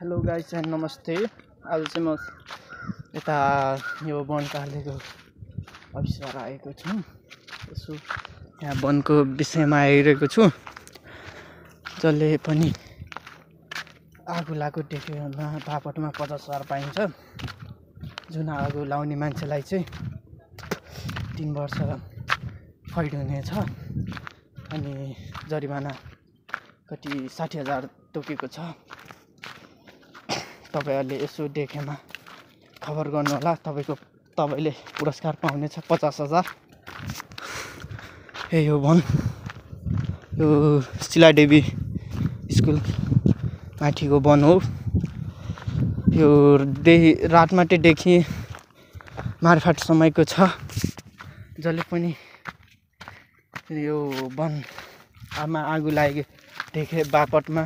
Hello guys and नमस्ते। आज चाहिँ म यता यो वन कार्यालयको अफिसबाट आएको छु। यसो यहाँ वनको विषयमा आइरहेको छु। जसले पनि आगो लागो देख्यो भने बापटमा 50,000 पाइन्छ। जुन आगो लाउने मान्छेलाई चाहिँ 3 वर्ष कैद हुनेछ अनि जरिमाना कति 60,000 तोकेको छ। तपाईहरुले यसो देखेमा खबर गर्नु होला। तपाईले पुरस्कार पाउनेछ 50,000। यो वन यो शिलादेवी स्कुल माथिको वन हो। यो रातमाटे देखि मार्फाट समयको छ। जसले पनि यो वनमा आगो लागे देखे बापटमा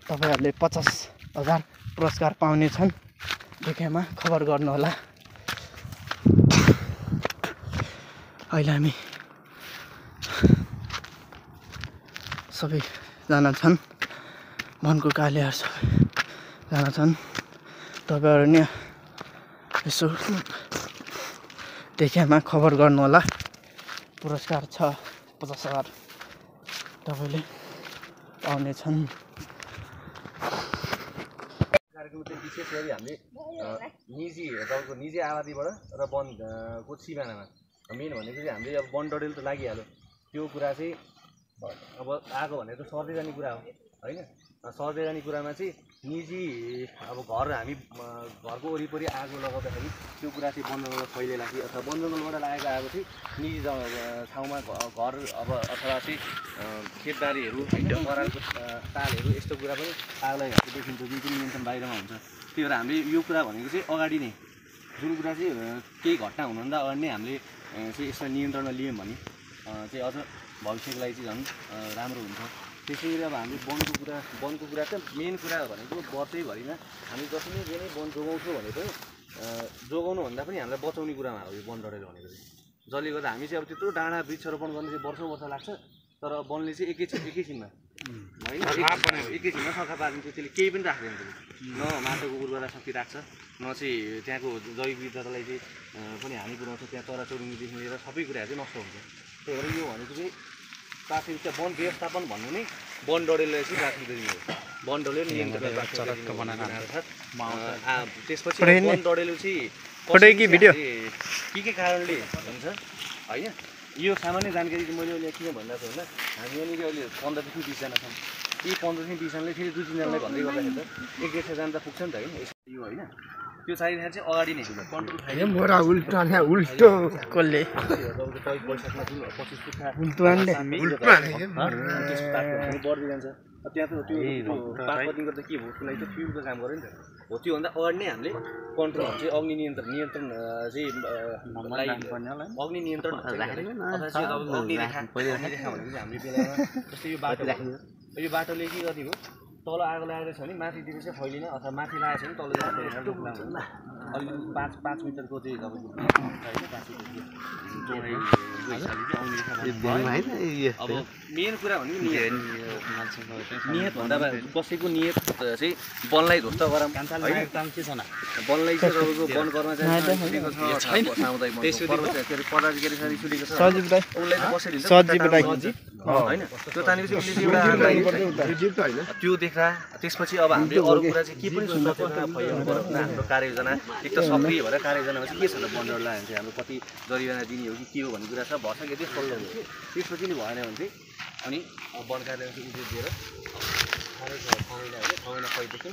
तपाईहरुले 50,000 पुरस्कार पाउने छन्। देखेमा खबर गर्नु होला। अहिले हामी सबैजना छन्, वनको कार्यालय सबैजना छन्। तपाईहरु नि यसो देखेमा खबर गर्नु होला। पुरस्कार छ 50,000 तपाईले पाउने छन्। कार्यक्रम चाहिँ विशेष गरी हामीले निजी आबादीबाट र वनको सिमानामा मेन भनेको चाहिँ हामीले अब वन डडेल त लागिहाल्यो। त्यो कुरा चाहिँ अब आगो भनेको सर्दै जाने कुरा हो हैन। सर्दै जाने कुरामा चाहिँ निजी अब हामी घरको वरिपरि आगो लगाउँदाखेरि त्यो कुरा चाहिँ वन जङ्गलमा फैलिएला कि अथवा वन जङ्गलबाट लागेको आगो चाहिँ निजी ठाउँमा घर अब अथवा चाहिँ खेतबारीहरू हैन परालको तालहरू यस्तो कुरा पनि आगो लागेको देखिन्छ, जुन चाहिँ नियन्त्रण बाहिरमा हुन्छ। त्यही भएर हामीले यो कुरा भनेको चाहिँ अगाडि नै जुन कुरा चाहिँ केही घटना हुनुभन्दा अगाडि नै हामीले चाहिँ यसलाई नियन्त्रणमा लियौँ भने चाहिँ अझ भविष्यको लागि चाहिँ झन् राम्रो हुन्छ। त्यसै गरी अब हामीले वनको कुरा चाहिँ मेन कुरा भनेको वर्षैभरिमा हामी जति नै जे नै वन जोगाउँछौँ भने पनि जोगाउनुभन्दा पनि हामीलाई बचाउने कुरामा हो यो वन डडेल भनेको चाहिँ। जसले गर्दा हामी चाहिँ अब त्यत्रो डाँडा वृक्षरोपण गर्ने चाहिँ वर्ष लाग्छ, तर वनले चाहिँ एकैछिनमा होइन एकैछिनमा सखा पारिदिन्छ। त्यसले केही पनि राख्दैन। न माटोको उर्वरा शक्ति राख्छ, न चाहिँ त्यहाँको जैविक विविधतालाई चाहिँ पनि हानि पुऱ्याउँछ। त्यहाँ चराचुरुङ्गीदेखि लिएर सबै कुराहरू चाहिँ नष्ट हुन्छ। त्यही भएर यो भनेको चाहिँ प्राथमिक वन व्यवस्थापन भन्नु नै वन डडेललाई चाहिँ प्राथमिक दिनु हो। वन डडेल नियन्त्रण त्यसपछि वन डडेल चाहिँ के कारणले हुन्छ होइन। यो सामान्य जानकारी चाहिँ मैले अहिले किन भन्दा छु भन्दा हामी यहाँनिर अहिले 15देखि 20 जना छौँ। यी 15देखि 20 जनाले फेरि 2-3 जनालाई भन्दै गर्दाखेरि त 1-1.5 जना त पुग्छ नि त होइन। यो होइन त्यो चाहिँदाखेरि चाहिँ अगाडि नै कन्ट्रोल बढ्दै जान्छ। त्यहाँ त त्यो पार्किङ गर्दा के भयो त्यसलाई चाहिँ फ्युलको काम गर्यो नि त हो। त्योभन्दा अगाडि नै हामीले कन्ट्रोल चाहिँ अग्नि नियन्त्रण चाहिँ अग्नि नियन्त्रण अथवा चाहिँ अग्नि रेखा भनेको चाहिँ हामीले बेलामा जस्तै यो बाटोले के गर्ने भयो, तल आगो लागेको छ भने माथितिर चाहिँ फैलिन अथवा माथि लागेको छ भने तल चाहिँ अलिकति 5 मिटरको चाहिँ तपाईँको अब मेन कुरा भनेको नियत भन्दा कसैको नियत चाहिँ वनलाई ध्वस्त गराउँ के छ न। वनलाई चाहिँ तपाईँको वन कर्मचारी होइन त्यो तानेपछि त्यो देख्दा त्यसपछि अब हामीले अरू कुरा चाहिँ के पनि सुन्न फैलाउनु पर्यो। हाम्रो कार्ययोजना एक त सक्रिय भएर कार्ययोजनामा चाहिँ के छ वन डडेललाई चाहिँ हाम्रो कति जरिवाना दिने हो कि के हो भन्ने कुरा छ। भर्खर यदि सल्लाह हुन्छ त्यसपछि नि भएन भने चाहिँ अनि वन कार्यालयमा चाहिँ उद्देश्य दिएर ठगेन कैदेखि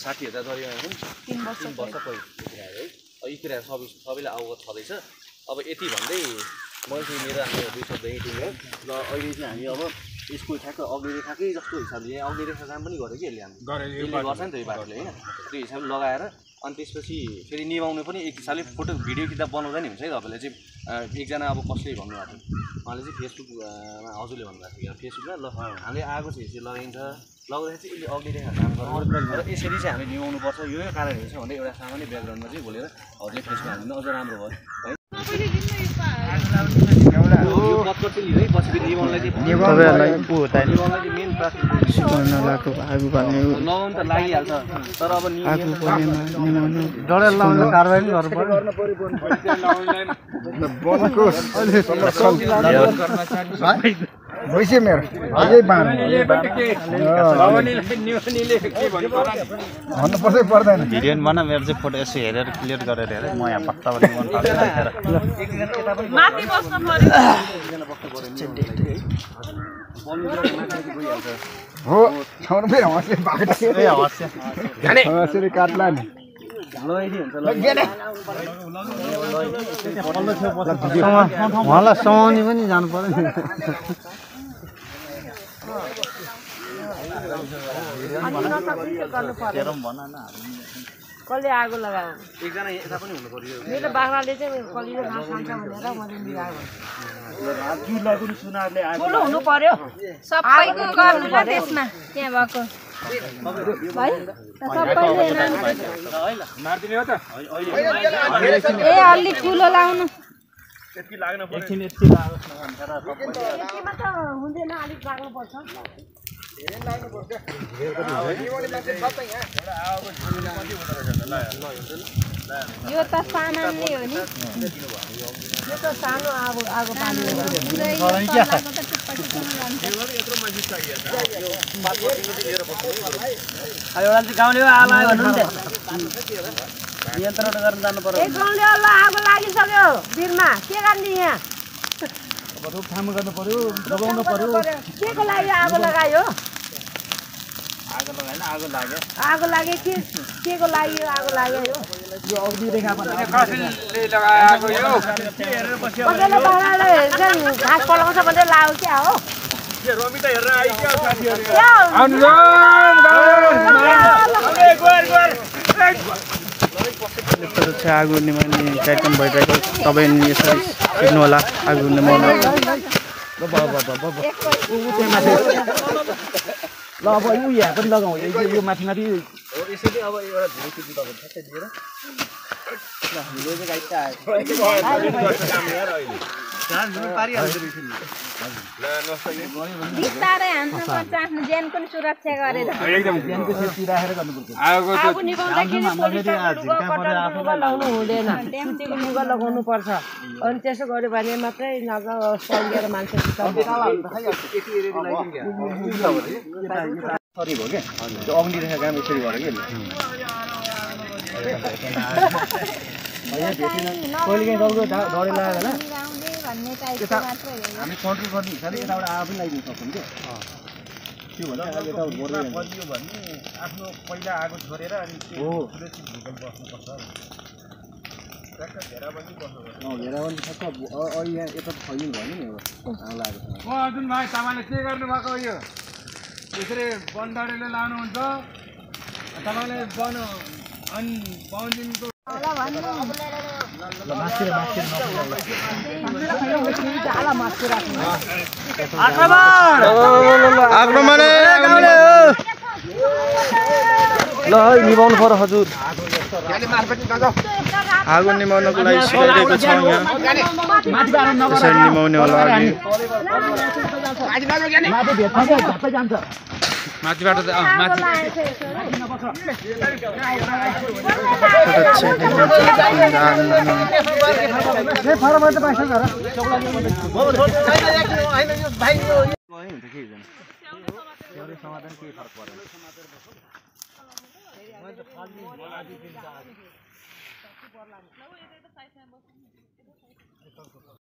60,000 जरिवाना पनि 3 वर्ष कैद है। यी कुराहरू सबैलाई अवगत छँदैछ। अब यति भन्दै मैले चाहिँ मेरो आफ्नो 2 शब्द यहीँ टुङ्ग्यो र अहिले चाहिँ हामी अब यसको ठ्याक्क अग्निरेखाकै जस्तो हिसाबले यहाँ अग्निरेखा काम पनि गर्यो कि यसले गर्छ नि त यो बाटोले होइन। त्यो हिसाबले लगाएर अनि त्यसपछि फेरि निभाउनु पनि एक हिसाबले फोटो भिडियो किताब बनाउँदा नि हुन्छ है। तपाईँले चाहिँ एकजना अब कसले भन्नुभएको थियो उहाँले चाहिँ फेसबुकमा हजुरले भन्नुभएको थियो फेसबुकमा ल हामीले आगो चाहिँ यसरी लगाइन्छ लगाउँदाखेरि चाहिँ यसले अग्निरेखा काम गर्छ र यसरी चाहिँ हामीले निभाउनुपर्छ यो कारणहरू छ भन्दै एउटा सामान्य ब्याकग्राउन्डमा चाहिँ बोलेर हजुरले फेसबुकमा हाल्नु अझ राम्रो भयो है। तपाईँहरूलाई सिकाउन लागेको आगो बाल्ने आगो बलेमा निमाउनु डडेल लाउने कारबाही गर्नु पर्यो भइसक्यो मेरो अझै भन्नुपर्छ पर्दैन भिडियो नि बना मेरो चाहिँ फोटो यसो हेरेर क्लियर गरेर हेरेँ म यहाँ पत्ता पनि मन माथि बस्न पर्यो हो छाउनु फेरि हँसले बाख्रा हँसले काट्ला नि उहाँलाई समाउने पनि जानु पर्यो नि कसले आगो लगायो मेरो बाख्राले चाहिँ कलिलो घाँस खान्छ भनेर मैले मिलाएको ठुलो हुनु पर्यो सबैको गर्नु ल त्यसमा त्यहाँ भएको ए अलि ठुलो लाउनु यतिमा त हुँदैन अलिक लाग्नुपर्छ यो त सामान्य हो नि यो त सानो आगो पानी आगो लागिसक्यो भिरमा के गर्ने यहाँ रोकथाम गर्नु पर्यो लगाउनु पर्यो के को लागि आगो लगायो आगो लाग्यो के को लागि आगो लाग्यो यो अवधि रेखा कसैले बाख्राले घाँस पलाउँछ भन्दै लाग्यो क्या हो यस्तो चाहिँ आगो निमाउने कार्यक्रम भइरहेको तपाईँ यसरी हेर्नु होला आगो निमाउनु ल अब यो यहाँ पनि लगाउँ यो माथि माथि यसरी अब एउटा धुलो जुत्ताको ठ्याक्कै दिएर ल हामीले चाहिँ गाइड बिस्तारै हान्नुपर्छ आफ्नो ज्यान पनि सुरक्षा गरेर ज्यानको सेफ्टी राखेर गर्नुपर्छ आगो निभाउँदाखेरि लुगा लगाउनु हुँदैन सुतीको लुगा लगाउनु पर्छ अनि त्यसो गर्यो भने मात्रै नभए सङ्गेर मान्छे सरी भयो क्या त्यो अग्नि रेखा काम यसरी भयो कि कहिले काहीँ तपाईँको डढी लाग्यो होला भन्ने टाइपको मात्रै हो हामी कन्ट्रोल गर्ने हिसाबले यताबाट आगो पनि लगाइदिनु सक्छौँ क्या त्यो भन्दा यता बढ्यो भने आफ्नो पहिला आगो छोडेर अनि हो बस्नुपर्छ घेराबन्दी ठ्याक्क अहिले यहाँ यता फैलिनु भयो नि अब अर्जुन भाइ तपाईँले के गर्नुभएको यो यसरी बनडडेले लाउनुहुन्छ तपाईँले बन अनि पाउन्दिनको ल निभाउनु पर्यो हजुर आगो निमाउनको लागि सिकाइरहेको छ यहाँ त्यसरी निमाउने होला अघि माथिबाट समाधान केही फरक परेन